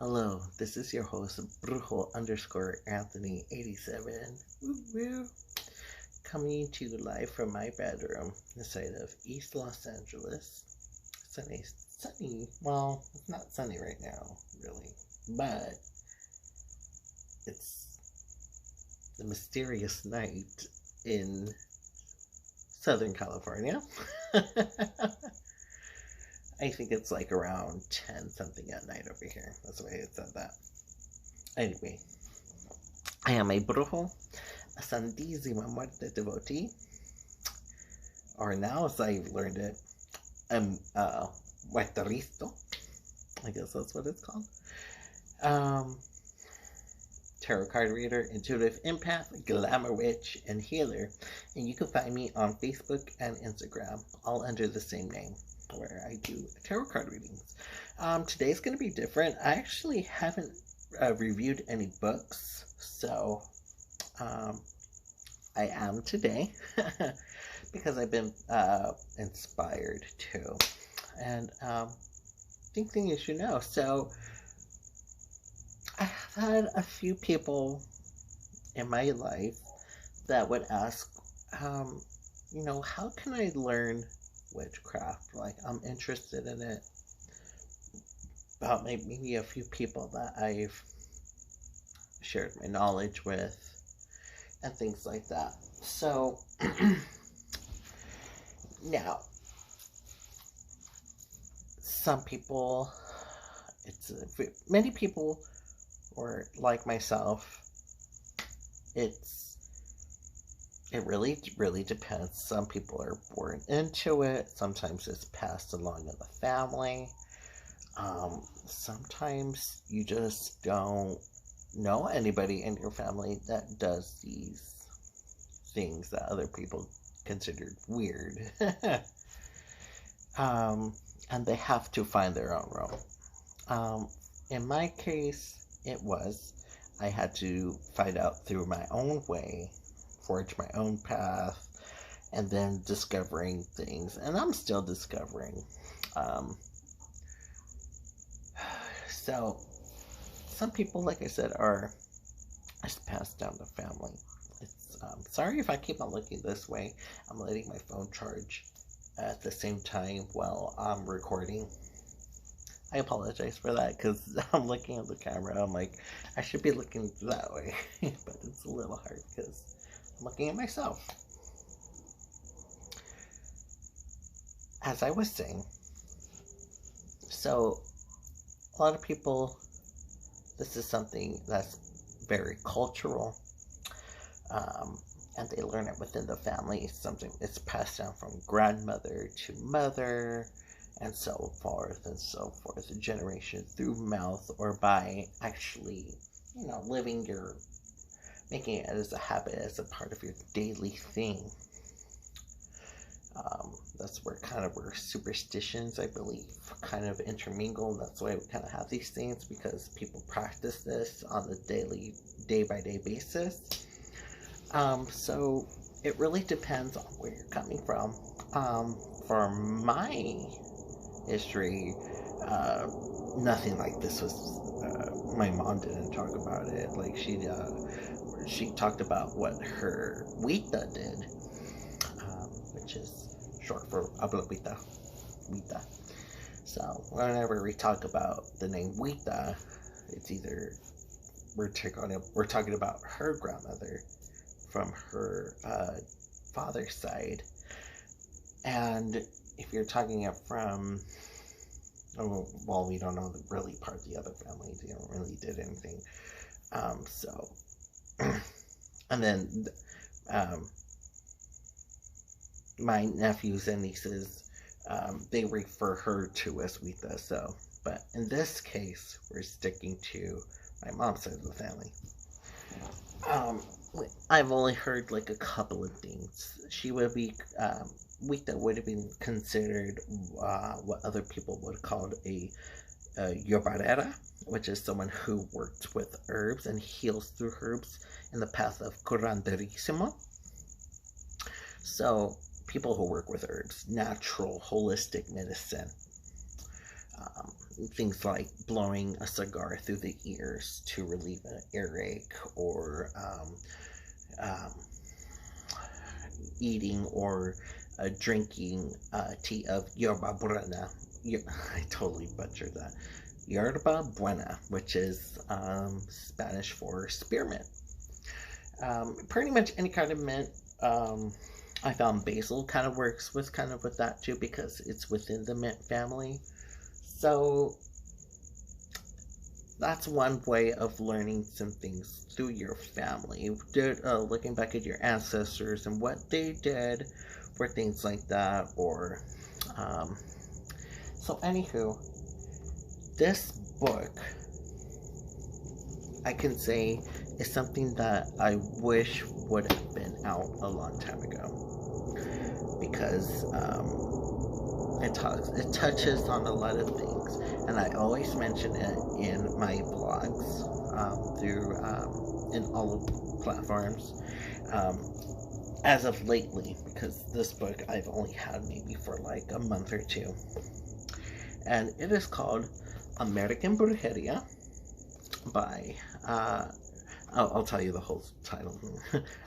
Hello, this is your host, Brujo_Anthony87. Woo woo. Coming to you live from my bedroom inside of East Los Angeles. Sunny. Well, it's not sunny right now, really, but it's the mysterious night in Southern California. I think it's like around 10 something at night over here. That's the way it said that. Anyway, I am a brujo, a Santísima Muerte devotee, or now as I've learned it, muerteristo. I guess that's what it's called. Tarot card reader, intuitive empath, glamour witch, and healer. And you can find me on Facebook and Instagram, all under the same name, where I do tarot card readings. Today's going to be different. I actually haven't reviewed any books, so I am today because I've been inspired to, and I think you should know. So I have had a few people in my life that would ask, how can I learn witchcraft? Like, I'm interested in it. About maybe a few people that I've shared my knowledge with and things like that. So now, some people, many people, or like myself, it really depends. Some people are born into it. Sometimes it's passed along in the family. Sometimes you just don't know anybody in your family that does these things that other people considered weird. And they have to find their own road. In my case, I had to find out through my own way, forge my own path, and then discovering things. And I'm still discovering. So, some people, like I said, are just passed down the family. Sorry if I keep on looking this way. I'm letting my phone charge at the same time while I'm recording. I apologize for that, because I'm looking at the camera. I'm like, I should be looking that way. But it's a little hard because I'm looking at myself. As I was saying, so a lot of people, this is something that's very cultural, and they learn it within the family. Something it's passed down from grandmother to mother, and so forth, generation through mouth, or by actually, making it as a habit, as a part of your daily thing. That's where superstitions, I believe, kind of intermingle. That's why we kind of have these things, because people practice this on the day-by-day basis. So it really depends on where you're coming from. For my history, nothing like this was. My mom didn't talk about it. Like, she talked about what her Wita did, which is short for Abuelita, Wita. So whenever we talk about the name Wita, it's either we're talking about her grandmother from her father's side, and if you're talking it from, we don't know the really part of the other family. They don't really did anything. And then my nephews and nieces, they refer her to as Wita. So, but in this case, we're sticking to my mom's side of the family. I've only heard like a couple of things. She would be, Wita would have been considered what other people would have called a yobarera, which is someone who works with herbs and heals through herbs in the path of curanderismo. So, people who work with herbs, natural, holistic medicine. things like blowing a cigar through the ears to relieve an earache, or eating or drinking tea of yerba buena. I totally butchered that. Yerba buena, which is Spanish for spearmint. Pretty much any kind of mint. I found basil kind of works with that too, because it's within the mint family. So that's one way of learning some things through your family. Looking back at your ancestors and what they did for things like that, or so anywho, this book, I can say, is something that I wish would have been out a long time ago, because it touches on a lot of things, and I always mention it in my blogs, in all platforms, as of lately, because this book I've only had maybe for like a month or two, and it is called American Brujeria by I'll tell you the whole title.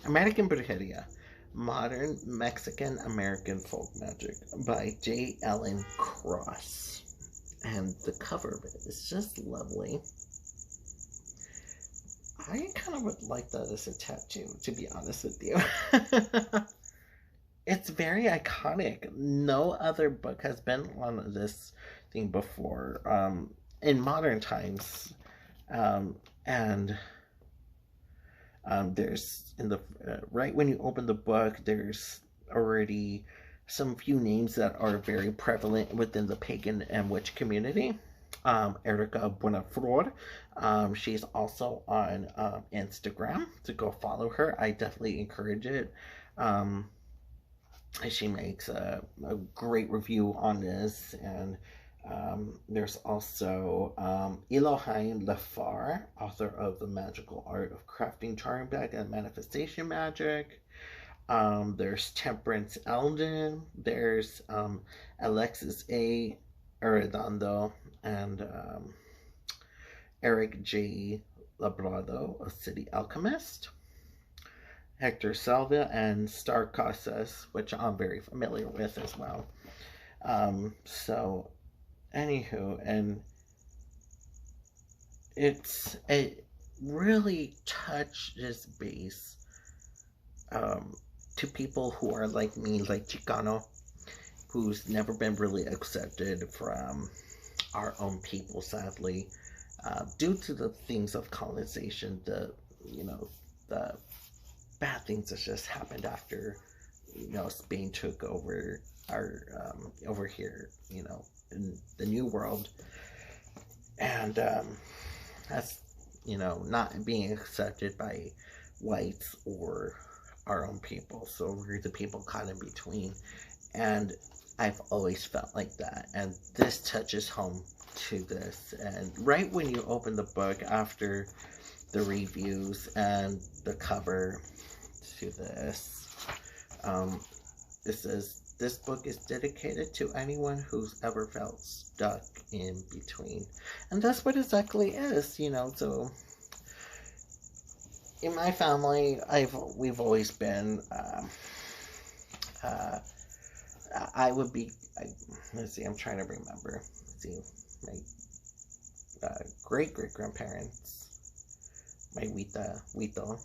American Brujeria, Modern Mexican American Folk Magic by J. Ellen Cross. And the cover of it is just lovely. I kind of would like that as a tattoo, to be honest with you. It's very iconic. No other book has been on this thing before, in modern times. There's right when you open the book, there's already some few names that are very prevalent within the pagan and witch community. Erica Buenaflor. She's also on Instagram, to go follow her. I definitely encourage it. She makes a great review on this, and there's also Elohim Lefar, author of The Magical Art of Crafting Charm Deck and Manifestation Magic. There's Temperance Eldon. There's Alexis A. Arredondo, and Eric J. Labrado, a City Alchemist. Hector Salva and Star Casas, which I'm very familiar with as well. So anywho, and it really touches base to people who are like me, like Chicano, who's never been really accepted from our own people, sadly, due to the things of colonization, the bad things that just happened after, Spain took over our over here, in the New World, and that's not being accepted by whites or our own people. So we're the people caught in between, and I've always felt like that, and this touches home to this. And right when you open the book, after the reviews and the cover to this, it says, "This book is dedicated to anyone who's ever felt stuck in between." And that's what exactly is, so in my family, we've always been, let's see, I'm trying to remember. Let's see, my great-great-grandparents, my Huito,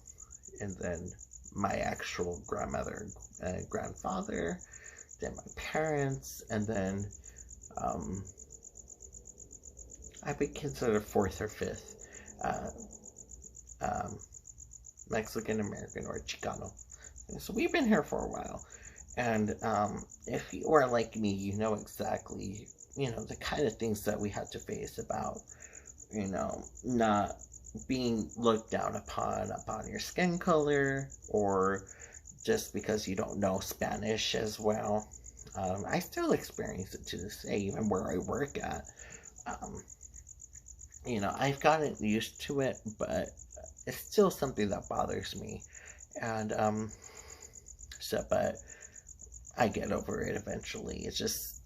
and then my actual grandmother and grandfather, then my parents, and then I'd be considered fourth or fifth Mexican American or Chicano. And so we've been here for a while, and if you are like me, you know exactly the kind of things that we had to face about not being looked down upon your skin color, or just because you don't know Spanish as well. I still experience it to this day, even where I work at. I've gotten used to it, but it's still something that bothers me. And but I get over it eventually. It's just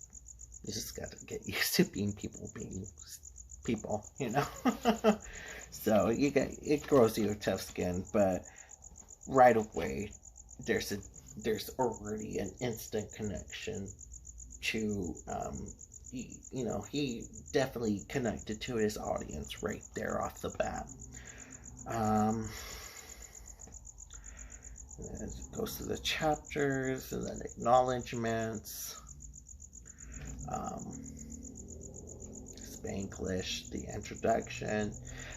You just gotta get used to being people, you know? So it grows you a tough skin, but right away there's already an instant connection to he definitely connected to his audience right there off the bat. It goes through the chapters and then acknowledgments, Spanglish, the introduction,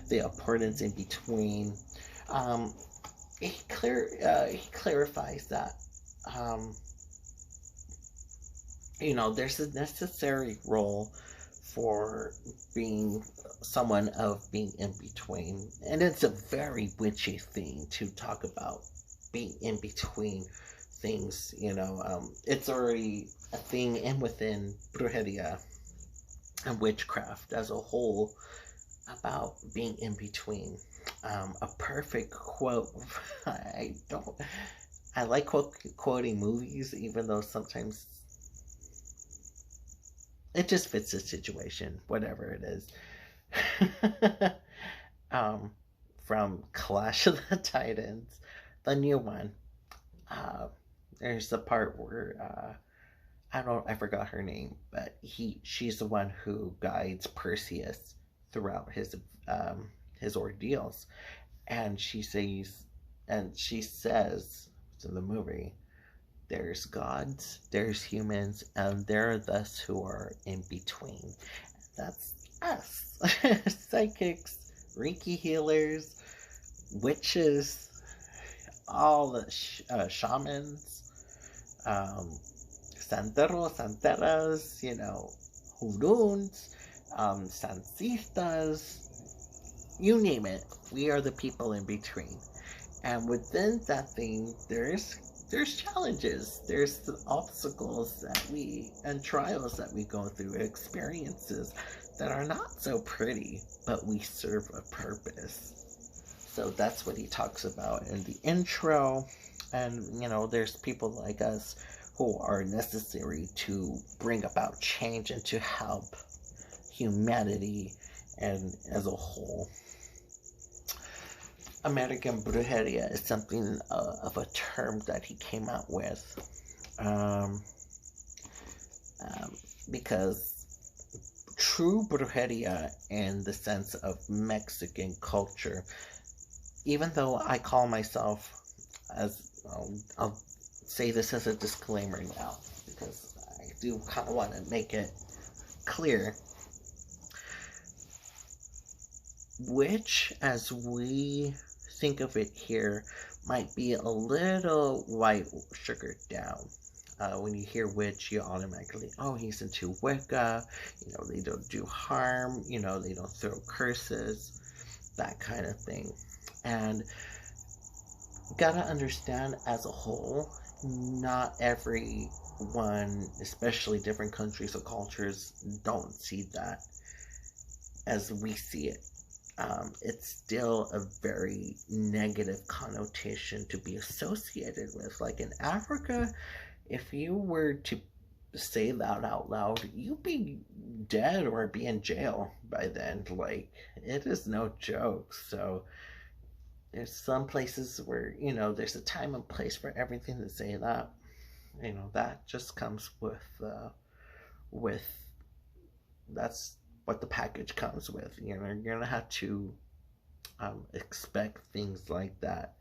the importance in between. He clarifies that there's a necessary role for being someone of being in between, and it's a very witchy thing to talk about, being in between things. It's already a thing in within Brujeria and witchcraft as a whole about being in between. A perfect quote. I like quoting movies, even though sometimes it just fits the situation, whatever it is. From Clash of the Titans, the new one. There's the part where I forgot her name, but she's the one who guides Perseus throughout his ordeals, and she says in the movie, there's gods, there's humans, and there are thus who are in between. That's us. Psychics, Reiki healers, witches, all the shamans, santeros, santeras, huruns, sancistas, you name it. We are the people in between. And within that thing, there's challenges, there's the obstacles and trials that we go through, experiences that are not so pretty, but we serve a purpose. So that's what he talks about in the intro. And there's people like us who are necessary to bring about change and to help humanity and as a whole. American Brujeria is something of a term that he came out with, because true Brujeria in the sense of Mexican culture, even though I call myself, I'll say this as a disclaimer now, because I do kind of want to make it clear, witch as we think of it here might be a little white sugared down. When you hear witch, you automatically, he's into Wicca, they don't do harm, they don't throw curses, that kind of thing. And gotta understand, as a whole, not everyone, especially different countries or cultures, don't see that as we see it. It's still a very negative connotation to be associated with. Like in Africa, if you were to say that out loud, you'd be dead or be in jail by then. Like, it is no joke. So there's some places where, there's a time and place for everything to say that. That just comes with that's what the package comes with. You're gonna have to expect things like that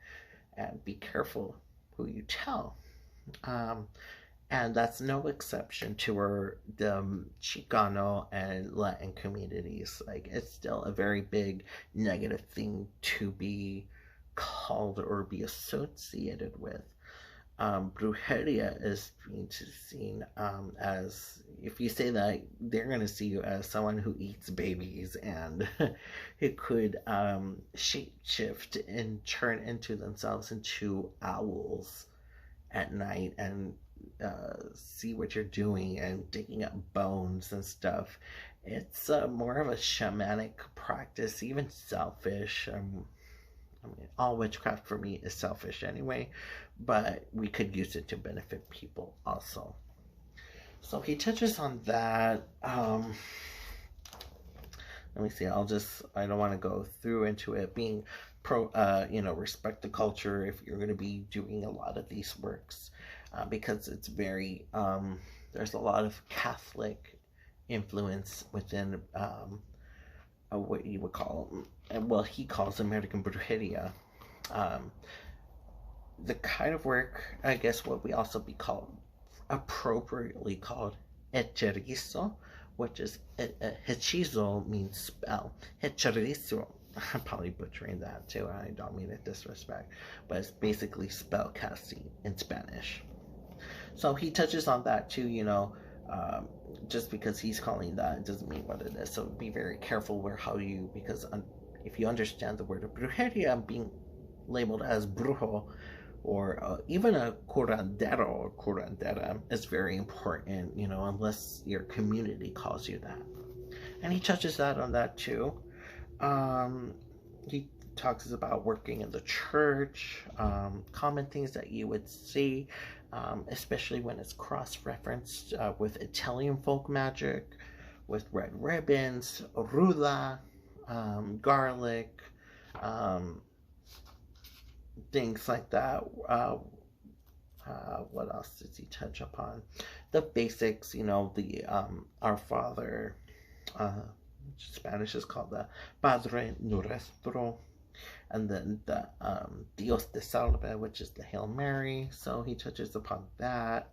and be careful who you tell. And that's no exception to the Chicano and Latin communities. Like, it's still a very big negative thing to be called or be associated with. Brujeria is being seen as, if you say that, they're going to see you as someone who eats babies and who could shape-shift and turn into themselves into owls at night and see what you're doing and digging up bones and stuff. It's more of a shamanic practice, even selfish. All witchcraft for me is selfish anyway, but we could use it to benefit people also. So he touches on that. Let me see. I don't want to go through into it being respect the culture if you're going to be doing a lot of these works, because it's very, there's a lot of Catholic influence within, what you would call, and well, he calls American Brujeria. Um, the kind of work, I guess, what we also be called, appropriately called hecherizo, which is hechizo means spell. Hecherizo, I'm probably butchering that too. I don't mean it disrespect, but it's basically spell casting in Spanish. So he touches on that too. Just because he's calling that, it doesn't mean what it is. So be very careful where how you, because if you understand the word of brujeria being labeled as brujo, or even a curandero or curandera is very important, unless your community calls you that. And he touches that on that too. He talks about working in the church, common things that you would see, especially when it's cross-referenced with Italian folk magic, with red ribbons, ruda, garlic, things like that. What else does he touch upon? The basics, the Our Father, Spanish is called the Padre Nuestro, and then the Dios te salve, which is the Hail Mary. So he touches upon that.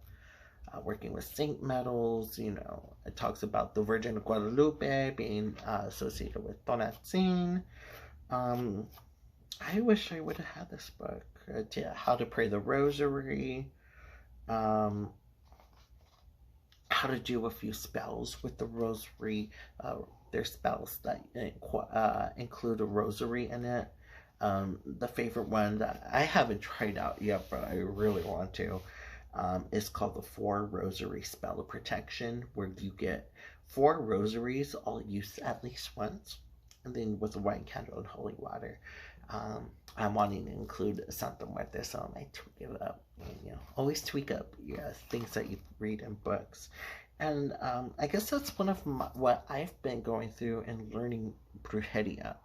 Working with saint metals, it talks about the Virgin of Guadalupe being associated with Tonantzin. I wish I would have had this book. How to pray the rosary, how to do a few spells with the rosary. There's spells that include a rosary in it. The favorite one that I haven't tried out yet, but I really want to, is called the 4 Rosary Spell of Protection, where you get 4 rosaries, all used at least once, and then with a white candle and holy water. I'm wanting to include Santa Muerte, so I might tweak it up. Always tweak up things that you read in books. And I guess that's one of what I've been going through in learning Brujeria,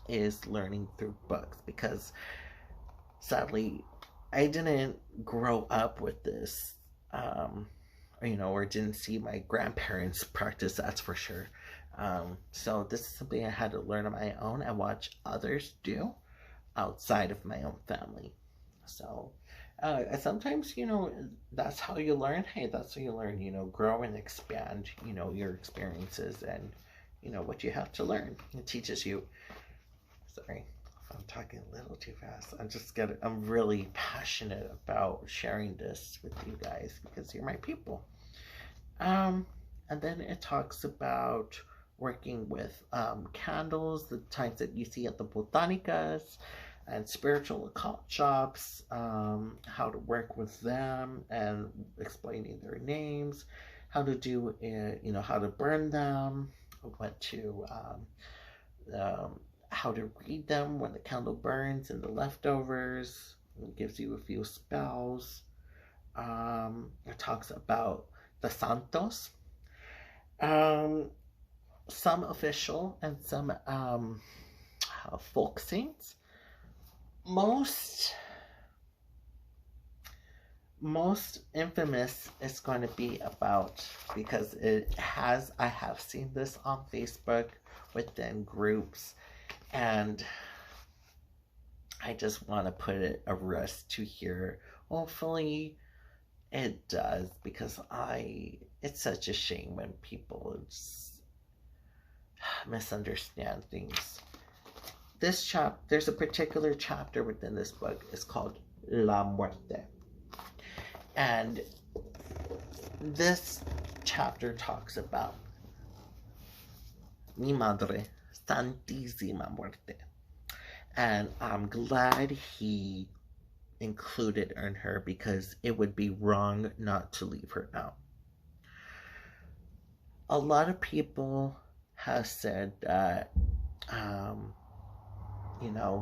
is learning through books, because sadly I didn't grow up with this, or didn't see my grandparents practice, that's for sure. So this is something I had to learn on my own and watch others do outside of my own family. So sometimes, that's how you learn. Hey, that's how you learn, grow and expand, your experiences and, what you have to learn. It teaches you. Sorry if I'm talking a little too fast. I'm really passionate about sharing this with you guys because you're my people. And then it talks about working with candles, the types that you see at the botanicas and spiritual occult shops, how to work with them and explaining their names, how to do it, how to burn them, how to read them when the candle burns and the leftovers. It gives you a few spells. It talks about the santos, some official and some folk saints. Most infamous is going to be about, because I have seen this on Facebook within groups, and I just want to put it a rest to hear. Hopefully it does, because it's such a shame when people just misunderstand things. There's a particular chapter within this book. It's called La Muerte. And this chapter talks about mi madre, Santísima Muerte. And I'm glad he included in her, because it would be wrong not to leave her out. A lot of people have said that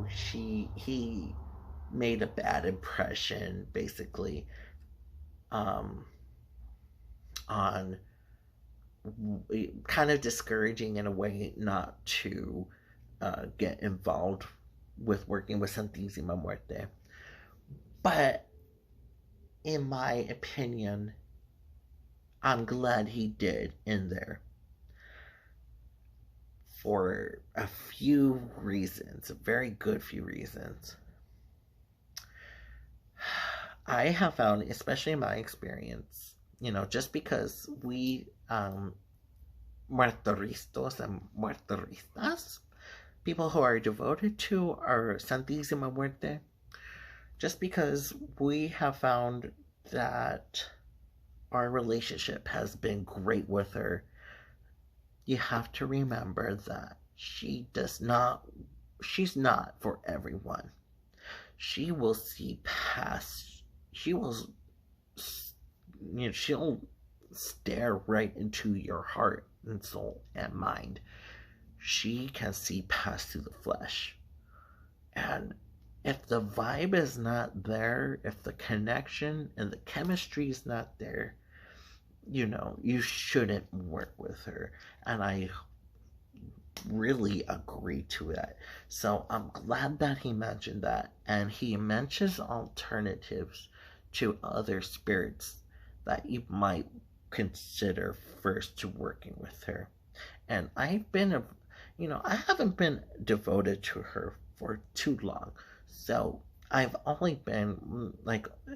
he made a bad impression, basically, on kind of discouraging in a way not to get involved with working with Santísima Muerte. But in my opinion, I'm glad he did in there for a few reasons, a very good few reasons. I have found, especially in my experience, just because we muerteristas and muerteristas, people who are devoted to our Santísima Muerte, just because we have found that our relationship has been great with her, you have to remember that she's not for everyone. She will see past, she'll stare right into your heart and soul and mind. She can see past to the flesh. And if the vibe is not there, if the connection and the chemistry is not there, you shouldn't work with her. And I really agree to that. So I'm glad that he mentioned that. And he mentions alternatives to other spirits that you might consider first to working with her. And I haven't been devoted to her for too long. So I've only been,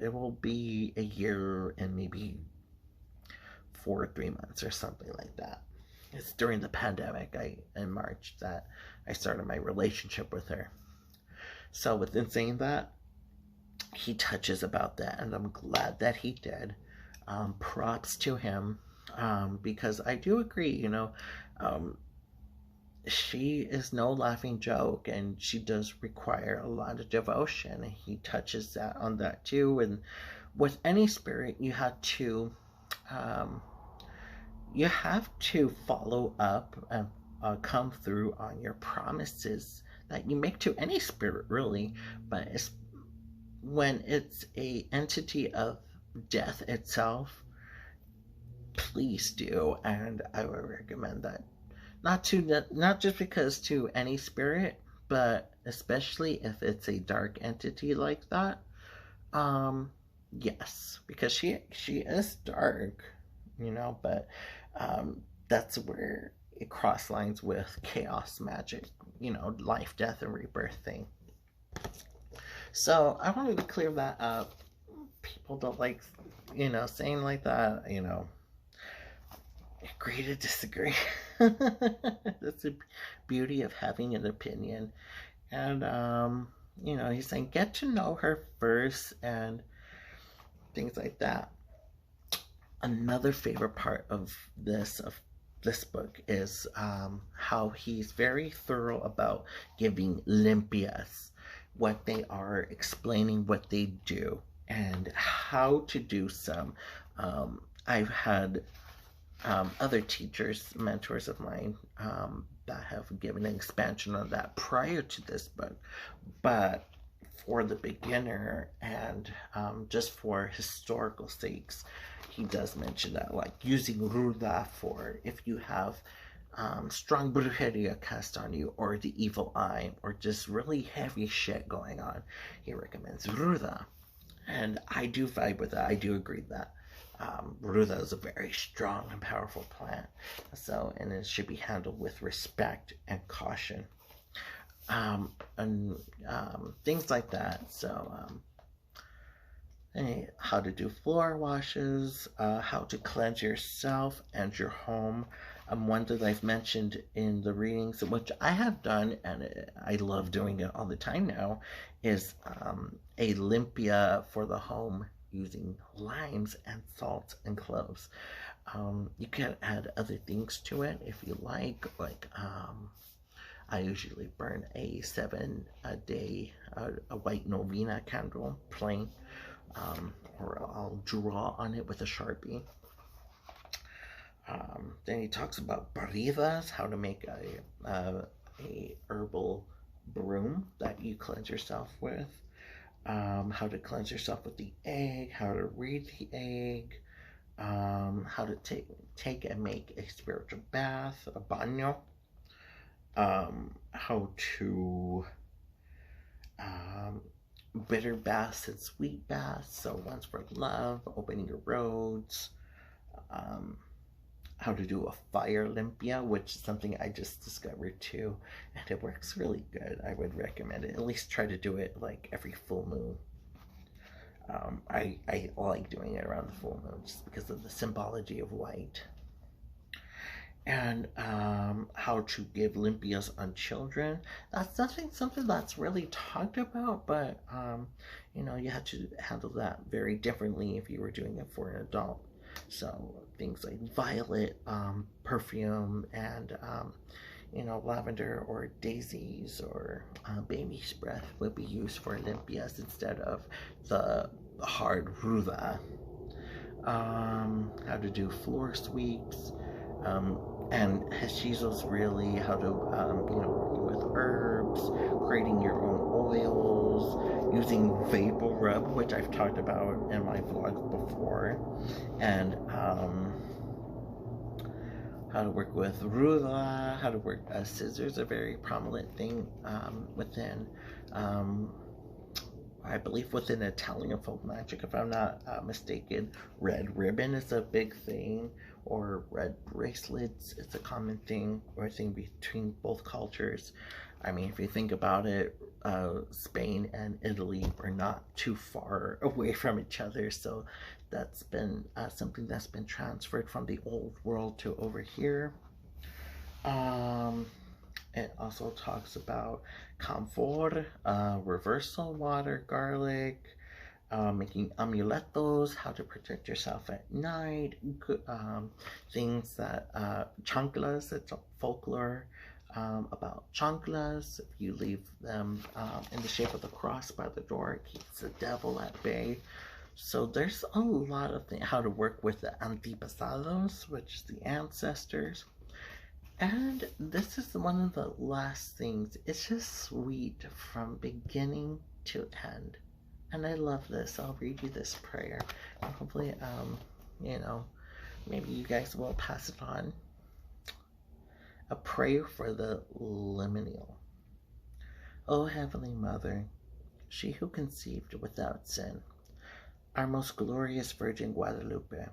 it will be a year and maybe 4 or 3 months or something like that. It's during the pandemic, in March, that I started my relationship with her. So within saying that, he touches about that, and I'm glad that he did. Props to him, because I do agree, she is no laughing joke, and she does require a lot of devotion, and he touches on that too. And with any spirit, you have to follow up and come through on your promises that you make to any spirit, really. But when it's a entity of death itself, please do. And I would recommend that, not just because to any spirit, but especially if it's a dark entity like that. Yes, because she is dark, but that's where it cross lines with chaos magic, life, death, and rebirth thing. So I wanted to clear that up. People don't like, saying like that, agree to disagree. That's the beauty of having an opinion. And, he's saying get to know her first and things like that. Another favorite part of this book is how he's very thorough about giving limpias what they are, explaining what they do, and how to do some. I've had other teachers, mentors of mine, that have given an expansion on that prior to this book, but for the beginner and just for historical sakes, he does mention that, like using ruda for if you have strong brujeria cast on you, or the evil eye, or just really heavy shit going on. He recommends ruda, and I do vibe with that. I do agree that ruda is a very strong and powerful plant, and it should be handled with respect and caution. And things like that. So, how to do floor washes, how to cleanse yourself and your home. One that I've mentioned in the readings, which I have done, and I love doing it all the time now, is a limpia for the home using limes and salt and cloves. You can add other things to it if you like I usually burn a 7-day a white novena candle plain, or I'll draw on it with a Sharpie. Then he talks about barridas, how to make a herbal broom that you cleanse yourself with, how to cleanse yourself with the egg, how to read the egg, how to take and make a spiritual bath, a baño, how to bitter baths and sweet baths. So one's for love, opening your roads, um, how to do a fire Olympia, which is something I just discovered too, and it works really good. I would recommend it. At least try to do it like every full moon. I like doing it around the full moon just because of the symbology of light. And how to give Olympias on children. That's something that's really talked about, but you know, you have to handle that very differently if you were doing it for an adult. So things like violet perfume and you know, lavender or daisies or baby's breath would be used for Olympias instead of the hard ruda. How to do floor sweeps, and hechizos, really how to you know, working with herbs, creating your own oils, using vapor rub, which I've talked about in my vlogs before, and how to work with ruda, how to work scissors, a very prominent thing within I believe within Italian folk magic, if I'm not mistaken. Red ribbon is a big thing, or red bracelets is a common thing, or a thing between both cultures. I mean, if you think about it, Spain and Italy are not too far away from each other, so that's been something that's been transferred from the old world to over here. It also talks about camphor, reversal water, garlic, making amuletos, how to protect yourself at night, things that, chanclas, it's a folklore about chanclas. If you leave them in the shape of the cross by the door, it keeps the devil at bay. So there's a lot of things, how to work with the antepasados, which is the ancestors. And this is one of the last things. It's just sweet from beginning to end. And I love this. I'll read you this prayer. And hopefully, you know, maybe you guys will pass it on. A prayer for the liminal. O Heavenly Mother, she who conceived without sin, our most glorious Virgin Guadalupe,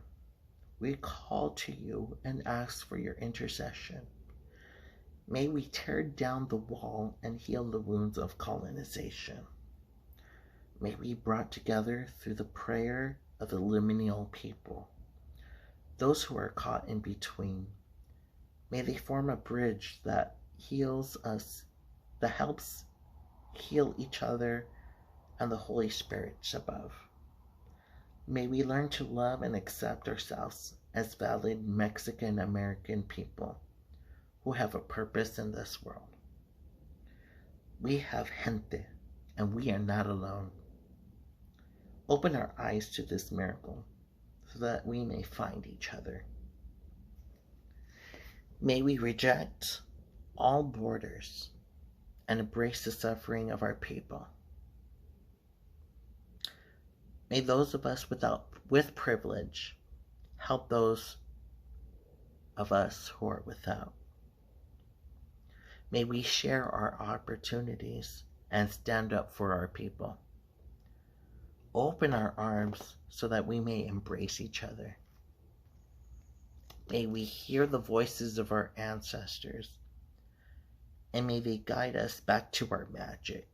we call to you and ask for your intercession. May we tear down the wall and heal the wounds of colonization. May we be brought together through the prayer of the liminal people, those who are caught in between. May they form a bridge that heals us, that helps heal each other and the Holy Spirit above. May we learn to love and accept ourselves as valid Mexican American people who have a purpose in this world. We have gente, and we are not alone. Open our eyes to this miracle so that we may find each other. May we reject all borders and embrace the suffering of our people. May those of us with privilege help those of us who are without. May we share our opportunities and stand up for our people. Open our arms so that we may embrace each other. May we hear the voices of our ancestors, and may they guide us back to our magic.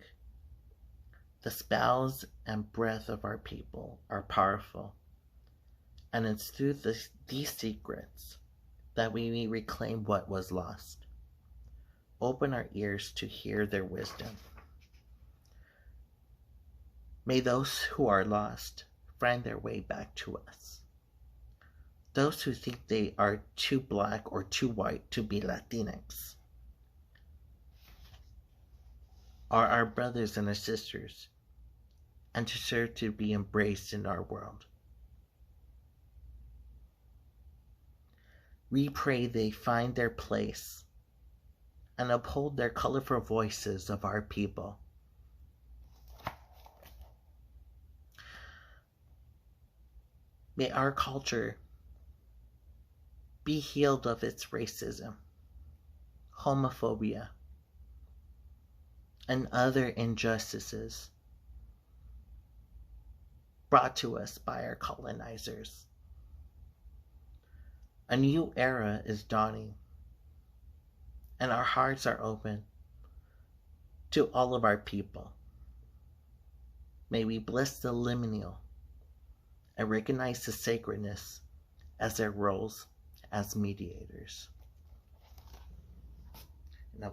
The spells and breath of our people are powerful, and it's through these secrets that we may reclaim what was lost. Open our ears to hear their wisdom. May those who are lost find their way back to us. Those who think they are too black or too white to be Latinx are our brothers and our sisters, and deserve to be embraced in our world. We pray they find their place and uphold their colorful voices of our people. May our culture be healed of its racism, homophobia, and other injustices brought to us by our colonizers. A new era is dawning, and our hearts are open to all of our people. May we bless the liminal and recognize the sacredness as their roles as mediators. En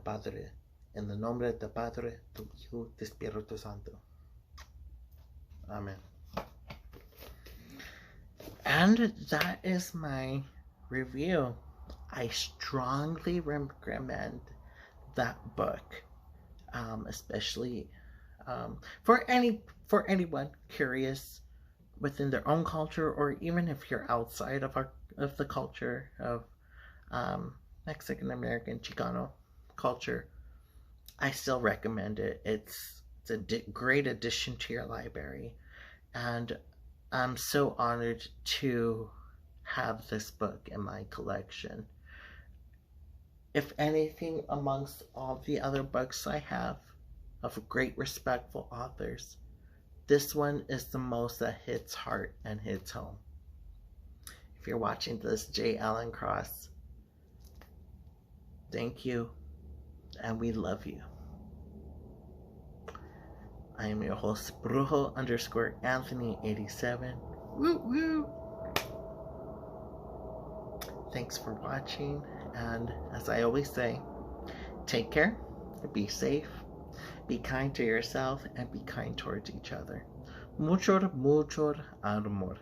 el nombre del Padre, del Hijo, del Espíritu Santo. Amen. And that is my review. I strongly recommend that book, especially for anyone curious within their own culture, or even if you're outside of the culture of Mexican American Chicano culture. I still recommend it. It's a great addition to your library, and I'm so honored to have this book in my collection. If anything, amongst all the other books I have of great respectful authors, this one is the most that hits heart and hits home. If you're watching this, J. Allen Cross, thank you, and we love you. I am your host, Brujo_Anthony87. Woo woo! Thanks for watching, and as I always say, take care, be safe, be kind to yourself, and be kind towards each other. Mucho amor.